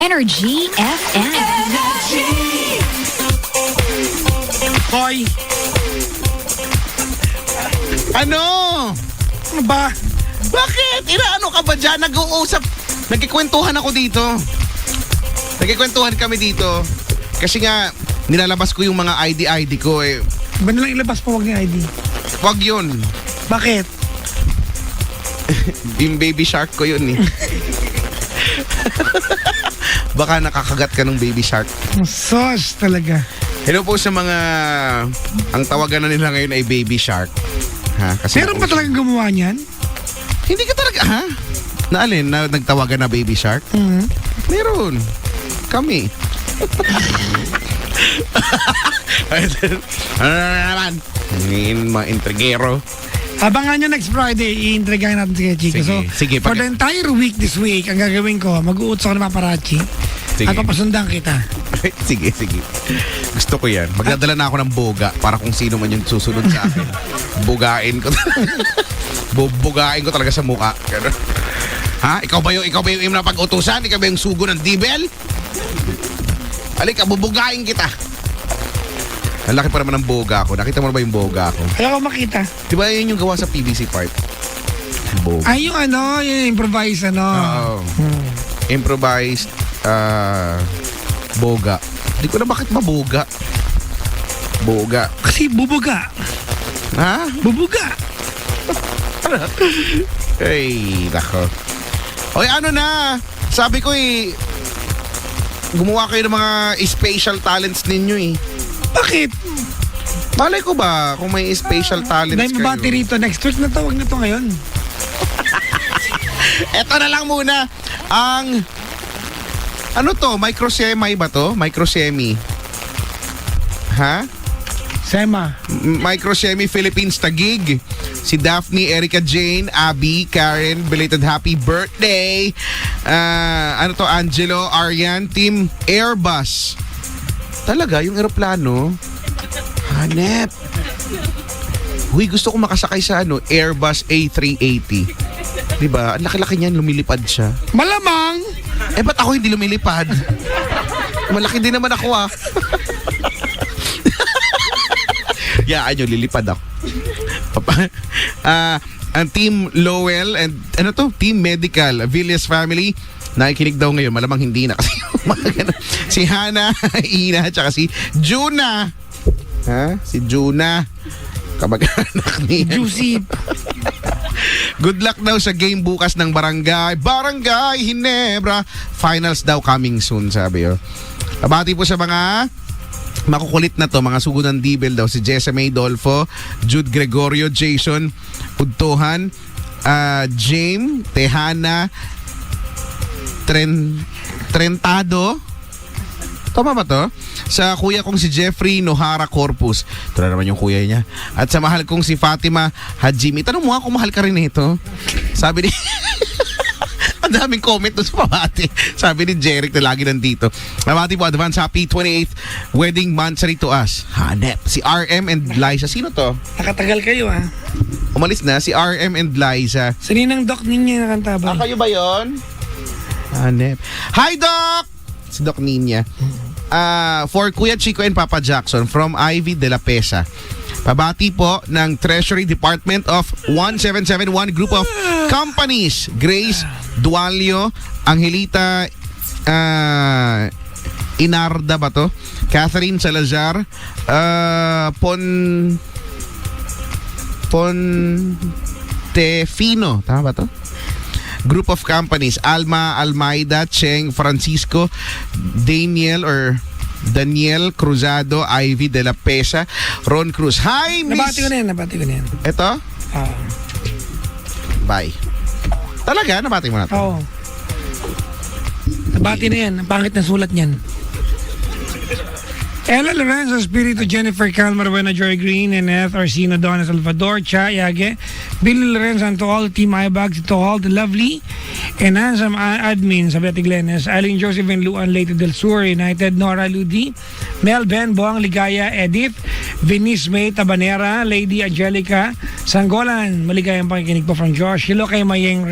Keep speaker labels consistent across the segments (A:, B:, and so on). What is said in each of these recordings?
A: Energy FM.
B: Hoy!
C: Ano?
B: Ano ba?
C: Bakit? Inaano ka ba dyan? Nag-uusap. Nagkikwentuhan ako dito. Nagkikwentuhan kami dito. Kasi nga, nilalabas ko yung mga ID ko eh.
B: Ba nalang ilabas pa, wag ni ID?
C: Wag yun.
B: Bakit?
C: Yung baby shark ko yun eh. Baka nakakagat ka ng baby shark.
B: Sos talaga.
C: Hello po sa mga... Ang tawagan na nila ngayon ay baby shark. Ha? Kasi
B: Meron pa talagang gumawa niyan?
C: Hindi ka talaga, ha? Na alin? Na nagtawagan na baby shark? Meron. Kami. Ano na naman? Mga intrigero.
B: Abangan nyo next Friday, i-intrigahan natin si Chico. So,
C: Sige,
B: for the entire week this week, ang gagawin ko, mag-uutsa ko ng paparazzi
C: Sige.
B: at papasundan kita.
C: Sige. Gusto ko yan. Magdadala na ako ng boga para kung sino man yung susunod sa akin. Bugain ko. Bugain ko talaga sa mukha. Ganun. Ha? Ikaw ba yung napag-utusan? Ikaw ba yung sugo ng dibel? Halika, bubugain kita. Ang laki pa naman ng boga ko. Nakita mo na ba yung boga ko?
B: Ayaw ko makita.
C: Diba yun yung gawa sa PVC part? Boga.
B: Ay, yung improvise,
C: Oo. Improvised boga. Hindi ko na bakit maboga. Boga.
B: Kasi bubuga.
C: Ha?
B: Bubuga.
C: Ay, nako. Oy, ano na? Sabi ko gumawa kayo ng mga special talents ninyo eh.
B: Bakit?
C: Malay ko ba kung may special talents
B: Dahil mabati
C: kayo?
B: rito. Next week na to, wag na to ngayon.
C: Eto na lang muna. Ang... Ano to? Microsemi ba to? Microsemi. Ha?
B: Sema.
C: Microsemi Philippines Taguig. Si Daphne, Erica Jane, Abby, Karen, belated happy birthday. Ano to? Angelo, Arian, Team Airbus. Talaga, yung eroplano. Hanep. Huy, gusto ko makasakay sa Airbus A380. Diba? Ang laki-laki niyan, lumilipad siya.
B: Malamang!
C: Ba't ako hindi lumilipad? Malaki din naman ako Yaan nyo, lilipad ako. Ang Team Lowell and Team Medical, Villas Family, nakikinig daw ngayon. Malamang hindi na kasi si Hana, Ina, tsaka si Juna. Ha? Si Juna. Kamag-anak niya.
B: Juicy.
C: Good luck daw sa game bukas ng Barangay Ginebra. Finals daw coming soon, sabi yo. Abati po sa mga makukulit na to, mga sugo ng Dibel daw. Si Jessa May Dolfo, Jude Gregorio, Jason Udtohan, James Tejana, Trentado. Tama ba to? Sa kuya kong si Jeffrey Nohara Corpus. Ito na naman yung kuya niya. At sa mahal kong si Fatima Hajimi. Tanong mo kung mahal ka rin ito. Sabi ni... Ang daming comment doon sa pabati. Sabi ni Jeric na lagi nandito. Pabati po, advance happy 28th wedding monthsary to us. Hanep. Si RM and Liza. Sino to?
B: Nakatagal kayo
C: Umalis na. Si RM and Liza.
B: Sa ninang doc ninyo nakanta ba?
C: Kayo ba yon? Hanep. Hi, Doc! Si Doc Ninya. For Kuya Chico and Papa Jackson from Ivy de la Pesa. Pabati po ng Treasury Department of 1771 Group of Companies. Grace Dualio, Angelita Inarda ba to? Catherine Salazar, Pontefino. Tama ba to? Group of Companies. Alma Almeida, Cheng Francisco, Daniel Cruzado, Ivy de la Pesa, Ron Cruz. Hi, Miss!
B: Nabati ko na yan.
C: Ito? Bye. Talaga? Nabati mo na ito?
B: Oo. Nabati na yan. Ang pangit na sulat niyan. Ella Lorenzo, Espiritu, Jennifer Calmar, Buena, Joy Green, Eneth, Orsino, Donna Salvador, Cha, Yage, Billy Lorenzo, and to all Team iBags, to all the lovely and handsome admin sa Betty Glennes, Eileen Josephine Luan, Leyte del Sur United, Nora Ludi, Mel Ben, Boang Ligaya, Edith, Venice May Tabanera, Lady Angelica Sanggolan, maligayang pakikinig po from Josh. Hello kay Mayeng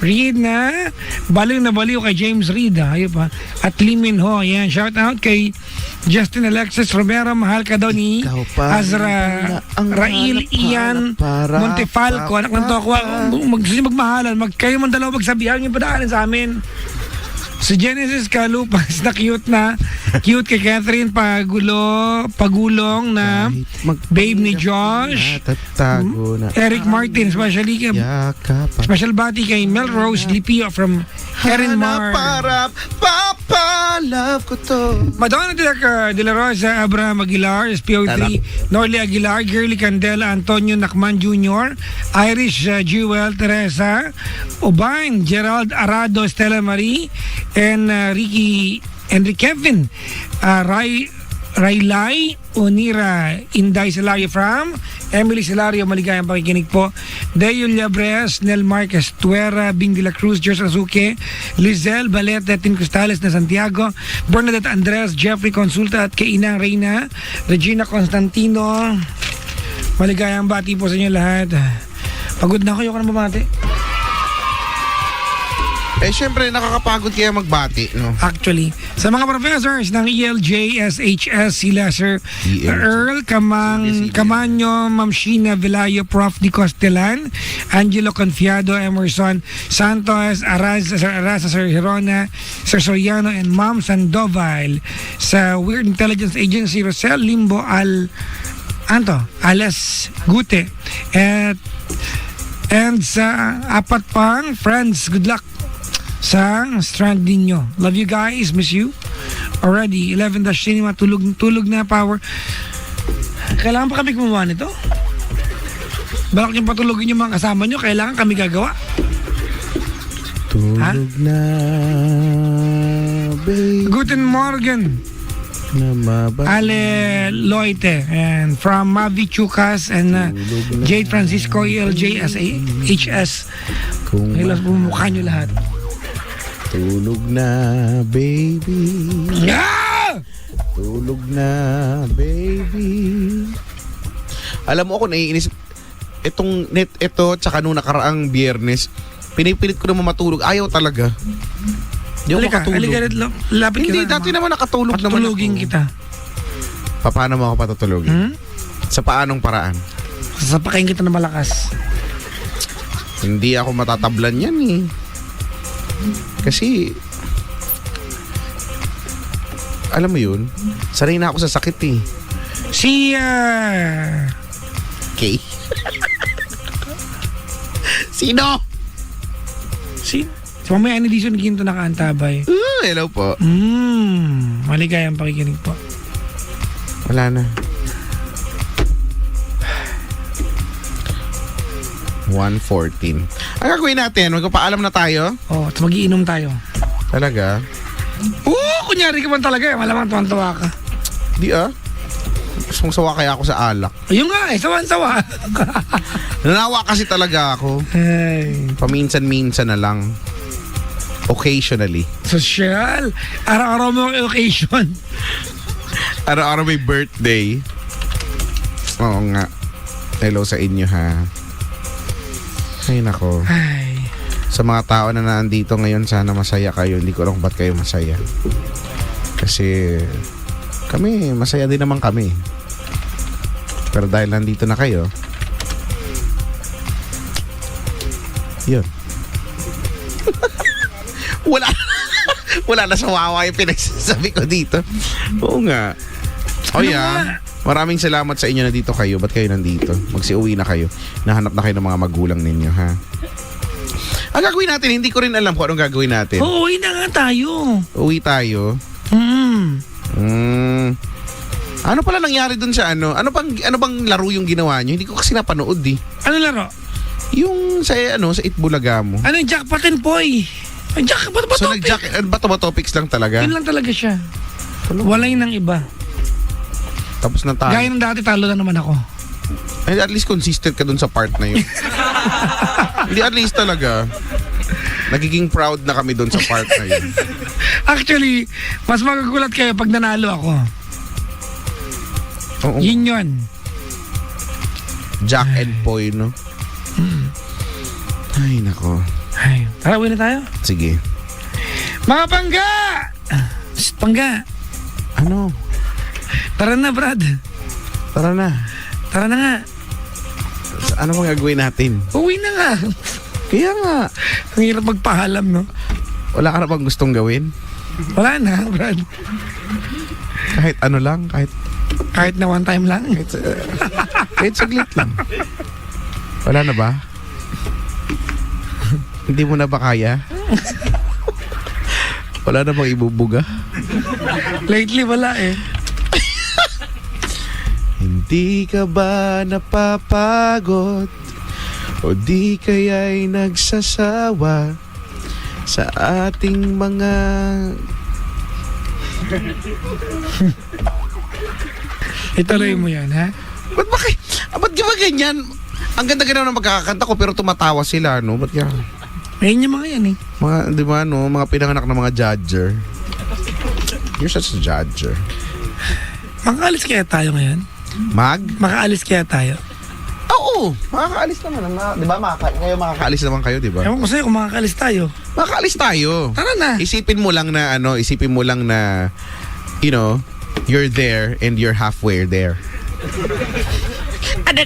B: Reed na baliw kay James Reed, ayun pa. At Limin Ho, yan. Shout out kay Justin Alexis Romero, mahal ka daw ni
C: Ikaw pa
B: Azra
C: ang
B: Rail Ian
C: para
B: Montefalco, anak ng Tokwa. Magmahalan, kayo man dalawa magsabihan yung padaanan sa amin. Si Genesis Kalupas na cute kay Catherine Pagulong na babe ni Josh.
C: Natatago na
B: Eric Martin, special bati kay Melrose Lipio from Erin Mar.
C: Para papalove ko to.
B: Madonna de la Rosa, Abraham Aguilar, SPO3, Norly Aguilar, Girly Candela, Antonio Nakman Jr., Irish Jewel, Teresa, Obain, Gerald Arado, Stella Marie, and Ricky Kevin, Raylay Onira, Inday Silario from Emily Silario, maligayang pakikinig po. Deo Liabres, Nel Marquez Tuera, Bing de la Cruz, George Azuke, Lizelle Balete, Tin Cristales na Santiago, Bernadette Andres, Jeffrey Consulta, at kay Inang Reyna, Regina Constantino, maligayang bati po sa inyo lahat. Pagod na ako, ayoko na bumati.
C: Syempre nakakapagod kaya magbati, no?
B: Actually, sa mga professors ng ELJ, SHS, sila Sir Earl Camanyo, Ma'am Sheena Velayo, Prof. Di Costelan, Angelo Confiado, Emerson Santos, Sir Arasa, Sir Hirona, Sir Soriano, and Ma'am Sandoval. Sa Weird Intelligence Agency, Rosel Limbo Alas Gute, and sa apat pang friends, good luck sa strand ninyo. Love you guys, miss you already. 11 Cinema, tulog na power. Kailangan pa kami gumawa nito? Balak nyo patulogin yung mga kasama nyo, kailangan kami gagawa.
C: Tulog na, baby.
B: Guten Morgen, Ale Loite, and from Mavi Chukas and Jade Francisco, ELJ, SHS. Kailan po mukha nyo lahat.
C: Tulog na, baby.
B: Yeah!
C: Tulog na, baby. Alam mo ako, naiinis. Ito, tsaka nung nakaraang Biyernes, pinipilit ko naman matulog. Ayaw talaga. Hindi ako makatulog.
B: Lapit
C: Hindi,
B: ka
C: dati naman nakatulog naman ako.
B: Patulogin kita.
C: Paano mo ako patutulogin? Sa paanong paraan?
B: Sasapakain kita na malakas.
C: Hindi ako matatablan yan eh. Kasi alam mo yun, sanay na ako sa sakit eh.
B: Okay.
C: Sino?
B: Si Mamaya ni Dison Ginto nakaantabay.
C: Hello po.
B: Maligayang pakikinig po.
C: Wala na. 1:14. Ang gagawin natin, magpapaalam na tayo.
B: At magiinom tayo.
C: Talaga?
B: Kunyari ka man talaga eh. Malamang tuwan-tuwa ka.
C: Di Gusto sawa kaya ako sa alak.
B: Ayun nga eh, sawan-sawa.
C: Nanawa kasi talaga ako.
B: Ay.
C: Paminsan-minsan na lang. Occasionally.
B: Social. Araw-araw mo ang occasion.
C: Araw-araw may birthday. Oo nga. Hello sa inyo ha. Ay nako.
B: Ay.
C: Sa mga tao na nandito ngayon, sana masaya kayo. Hindi ko alam kung ba't kayo masaya. Kasi kami, masaya din naman kami. Pero dahil nandito na kayo, yun. Wala na sa wawa yung pinagsasabi ko dito. Oo nga. Maraming salamat sa inyo na dito kayo. Ba't kayo nandito? Magsiuwi na kayo. Nahanap na kayo ng mga magulang ninyo, ha? Ang gagawin natin, hindi ko rin alam kung anong gagawin natin.
B: Uuwi na nga tayo.
C: Uwi tayo? Ano pala nangyari dun sa ano? Ano bang laro yung ginawa nyo? Hindi ko kasi napanood eh.
B: Ano laro?
C: Yung sa Itbulaga mo.
B: Ano yung jackpot and boy? Jackpot ba
C: so
B: topic?
C: bato ba topics lang talaga?
B: Yun lang talaga siya. Walay nang iba.
C: Tapos na tayo.
B: Gaya ng dati, talo na naman ako.
C: At least consistent ka dun sa part na yun. Hindi, at least talaga. Nagiging proud na kami doon sa part na yun.
B: Actually, mas magugulat kayo pag nanalo ako.
C: Oo.
B: Yun.
C: Jack and Poy, no? Ay, nako.
B: Ay, tara, uwi na tayo.
C: Sige.
B: Mga pangga! Shh, pangga.
C: Ano?
B: Tara na, Brad.
C: Tara na.
B: Tara na nga.
C: Ano bang gagawin natin?
B: Uwi na nga.
C: Kaya nga.
B: Ang hirap magpahalam, no?
C: Wala ka na bang gustong gawin?
B: Wala na, Brad.
C: Kahit ano lang,
B: Kahit na one time lang.
C: kahit saglit lang. Wala na ba? Hindi mo na ba kaya? Wala na bang ibubuga?
B: Lately, wala eh.
C: Hindi ka ba napapagod? O di kaya'y nagsasawa sa ating mga...
B: Ituloy mo yan, ha?
C: Ba't ba ganyan? Ang ganda-ganda ng magkakakanta ko pero tumatawa sila, no? Ba't yan?
B: Ayun yung mga yan eh.
C: Mga, di ba, no? Mga pinanganak ng mga judger. You're such a judger.
B: Makaalis kaya tayo ngayon? Makaalis kaya tayo?
C: Oo! Makakaalis naman. Di ba? Kayo makakaalis naman kayo, di ba?
B: Ewan ko sa'yo kung makakaalis tayo.
C: Makakaalis tayo.
B: Tara na.
C: Isipin mo lang na, you know, you're there and you're halfway there. Ano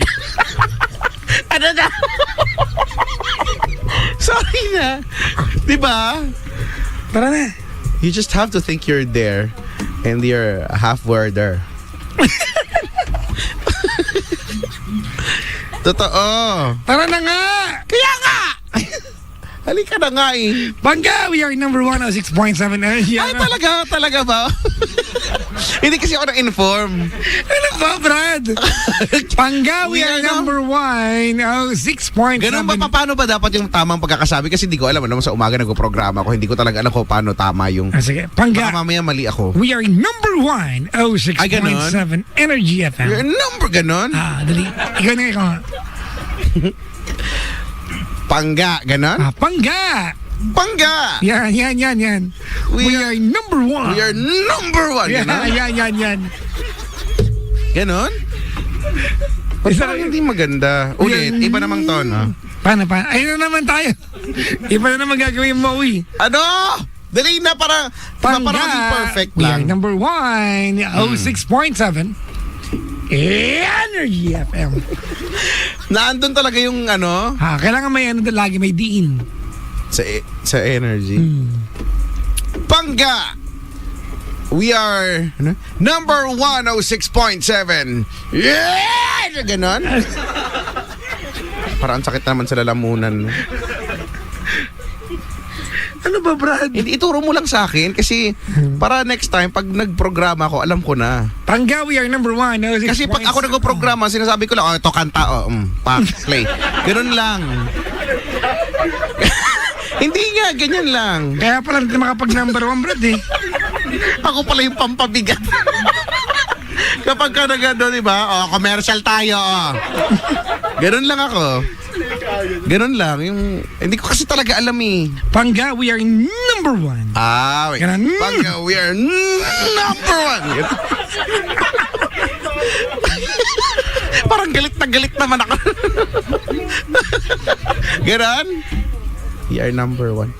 C: na? Sorry na. Di ba?
B: Tara na.
C: You just have to think you're there and you're halfway there. Totoo.
B: Tara na nga.
C: Kaya nga. Halika na nga eh.
B: Bangga, we are number 106.7 energy.
C: Ay, talaga ba? Hindi kasi ako na-inform.
B: Ano ba, Brad? Bangga, we are number 106.7.
C: Ganun ba? Paano ba dapat yung tamang pagkakasabi? Kasi hindi ko alam. Ano, sa umaga nagpo-programa ako. Hindi ko talaga alam kung paano tama yung...
B: Sige, Bangga.
C: Baka mamaya mali ako.
B: We are number 106.7 Energy FM.
C: Your number, ganon?
B: Dali. Ikaw na ikaw.
C: Pangga, ganon?
B: Pangga.
C: Pangga!
B: Yan. We are number 1.
C: We are number 1, ganon?
B: Yan.
C: Ganon? Parang hindi maganda. Ulit, iba namang tono.
B: Paano? Ayun na naman tayo. Iba na naman gagawin mo, uwi.
C: Ano? Dali na para maging perfect
B: We are
C: lang.
B: number 106.7 Energy FM.
C: Naandun talaga yung ano?
B: Kailangan may ano lagi, may diin.
C: Sa energy. Pangga! We are number 106.7. Yeah! Ganon? Parang sakit naman sa lalamunan.
B: Ano ba, Brad?
C: Hindi, ituro mo lang sa akin kasi para next time, pag nagprograma ako, alam ko na.
B: Pangga, we are number 106.7.
C: Kasi pag ako nagprograma, sinasabi ko lang, ito kanta, play. Ganun lang. Hindi nga, ganyan lang.
B: Kaya pala hindi makapag number 1, Brad eh.
C: Ako pala yung pampabigat. Kapag ka nagano, di ba? Commercial tayo, Ganun lang ako. Ganun lang. Hindi ko kasi talaga alam eh.
B: Pangga, we are number 1.
C: Wait.
B: Ganun.
C: Pangga, we are number 1. Parang galit naman ako. Ganun? We are number 1.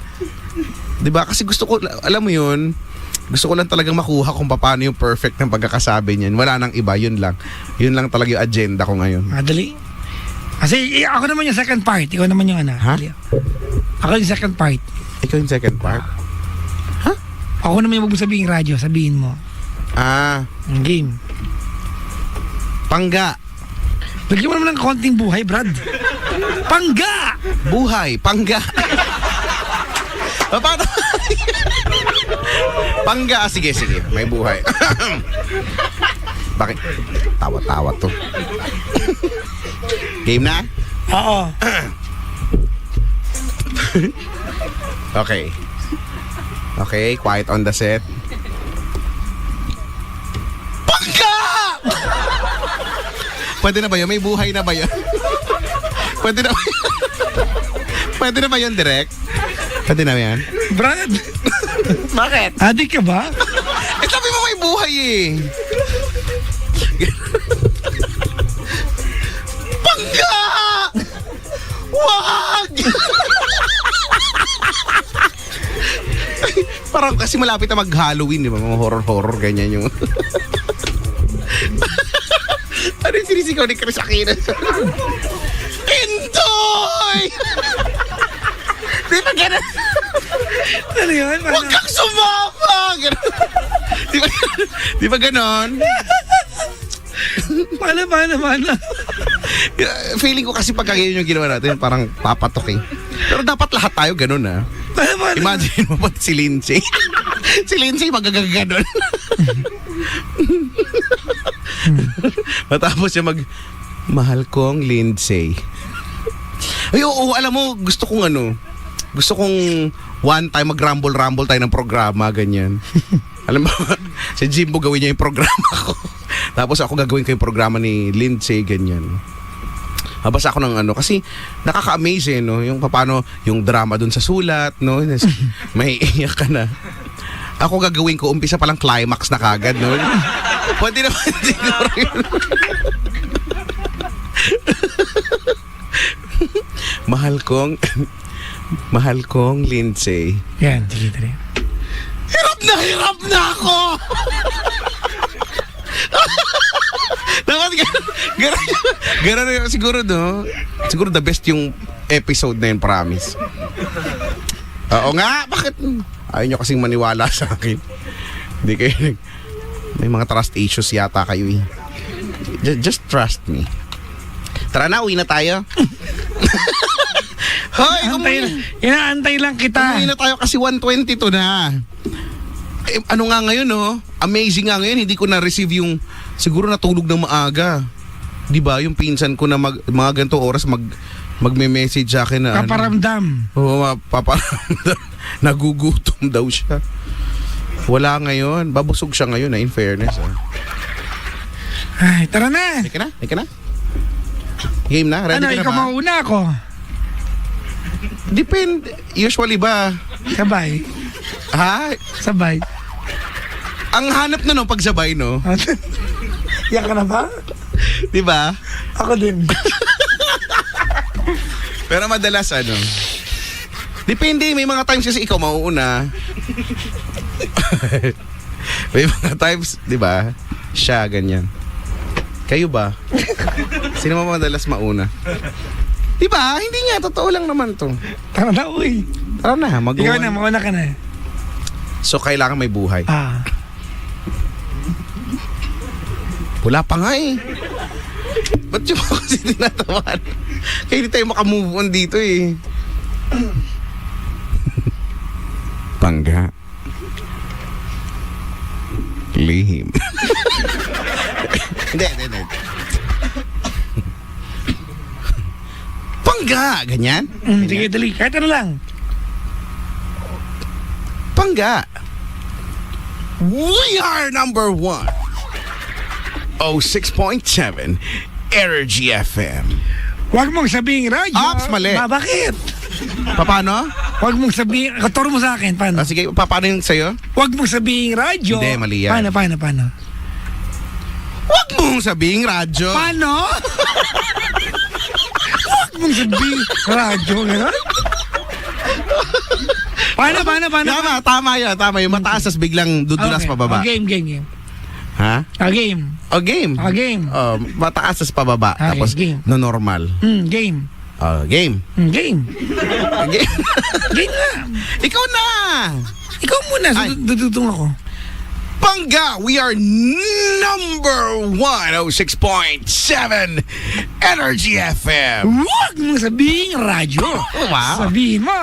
C: Diba? Kasi gusto ko, alam mo yun, gusto ko lang talagang makuha kung paano yung perfect ng pagkakasabi niyan. Wala nang iba, yun lang. Yun lang talaga yung agenda ko ngayon.
B: Dali. Kasi ako naman yung second part. Ikaw naman yung ano.
C: Ha?
B: Ako yung second part.
C: Ikaw yung second part?
B: Ako naman yung wag mo sabihin radyo. Sabihin mo.
C: Yung
B: game.
C: Pangga.
B: Lagyan mo naman ng konting buhay, Brad. Pangga!
C: Buhay. Pangga. Paano? Pangga. Sige. May buhay. Bakit? Tawa-tawa to. Game na?
B: Oo.
C: Okay. Quiet on the set. Pangga! Pwede na ba yun? May buhay na ba yun? Pwede na. Pwede na ba yun, direct? Pwede na yan?
B: Brad,
C: Bakit?
B: adik ka ba?
C: Eh, sabi mo may buhay eh. Pangga! Wag! Parang kasi malapit na mag-Halloween, di ba? Mga horror-horror, ganyan yung... Ano yung sinisigaw ni Chris Aquino? Intoy! Di ba gano'n?
B: Ano yun?
C: Huwag kang sumama! Ganon. Di ba gano'n?
B: Paano?
C: Feeling ko kasi pagka ganyan yung ginawa natin, parang papatok eh. Pero dapat lahat tayo ganun ah.
B: Paano?
C: Imagine mo pati si Lindsay. Si Lindsay magagaganon. Matapos siya mahal kong Lindsay. Ay, oo, alam mo, gusto kong one time mag-rumble tayo ng programa, ganyan. Alam mo, si Jimbo gawin niya yung programa ko. Tapos ako gagawin ko yung programa ni Lindsay, ganyan. Mabasa ako ng kasi nakaka-amaze eh, no? Yung paano, yung drama dun sa sulat, no? May iyak ka na. Ako gagawin ko, umpisa palang climax na kagad, no? Pwede naman siguro yun. Mahal kong Lindsay.
B: Yan, sige.
C: Hirap na ako! Dapat gano'n na yun, siguro, no? Siguro the best yung episode na yun, promise. Oo nga, bakit? Ayaw nyo kasing maniwala sa akin. Hindi kayo may mga trust issues yata kayo eh. Just trust me. Tara na, uwi na tayo. Hoy,
B: Inaantay lang kita.
C: umuwi na tayo kasi 1:22 na. Eh, ano nga ngayon, no? Amazing nga ngayon, hindi ko na-receive yung, siguro natulog ng maaga. Di ba? Yung pinsan ko na mga ganito oras magme-message sa akin na
B: Paparamdam.
C: Oo, paparamdam. Nagugutom daw siya. Wala ngayon. Babusog siya ngayon, in fairness.
B: Ay, tara na.
C: Ika na? Game na? Ready
B: Ano,
C: ka na
B: ikaw
C: ba?
B: mauna ako.
C: Depende. Usually ba?
B: Sabay.
C: Ha?
B: Sabay.
C: Ang hanap na no, pagsabay, no?
B: Iyak ka na ba?
C: Di ba?
B: Ako din.
C: Pero madalas, depende. May mga times kasi ikaw mauuna. May mga times, di ba? Siya, ganyan. Kayo ba? Sino mo madalas mauna? Di ba? Hindi nga, totoo lang naman to.
B: Tara na, uy.
C: Tara na,
B: Ikaw na, mauna ka na.
C: So, kailangan may buhay.
B: Ah.
C: Wala pa nga eh. Ba't yung ako kasi tinatawan? Kaya hindi tayo makamove on dito eh. Pangga. Lihim. Hindi. Pangga, ganyan?
B: Sige, dali. Kahit ano lang.
C: Pangga. We are number 1. 06.7 Energy FM.
B: Huwag mong sabihin radyo.
C: Ops, mali.
B: Bakit?
C: Paano?
B: Huwag mong sabihin, katuro mo sa akin, paano?
C: Sige, paano yung sa'yo?
B: Huwag mong sabihin radyo.
C: Hindi, mali yan.
B: Paano?
C: Huwag mong sabing radyo.
B: Paano? Huwag mong sabihin radyo, gano'n? Paano?
C: Tama yun. Mataas as biglang dudulas pababa.
B: Game.
C: Ha?
B: Game.
C: Game.
B: Game.
C: Mataas as pababa.
B: Okay,
C: Tapos
B: game.
C: no normal.
B: Game.
C: Game.
B: Game.
C: Game.
B: Game nga.
C: Ikaw na!
B: Ikaw muna, dudutong ako.
C: Pangga, we are number 106.7 Energy FM.
B: Huwag mong sabihin radyo.
C: Wow.
B: Sabihin mo.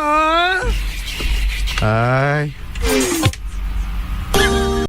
C: Ay.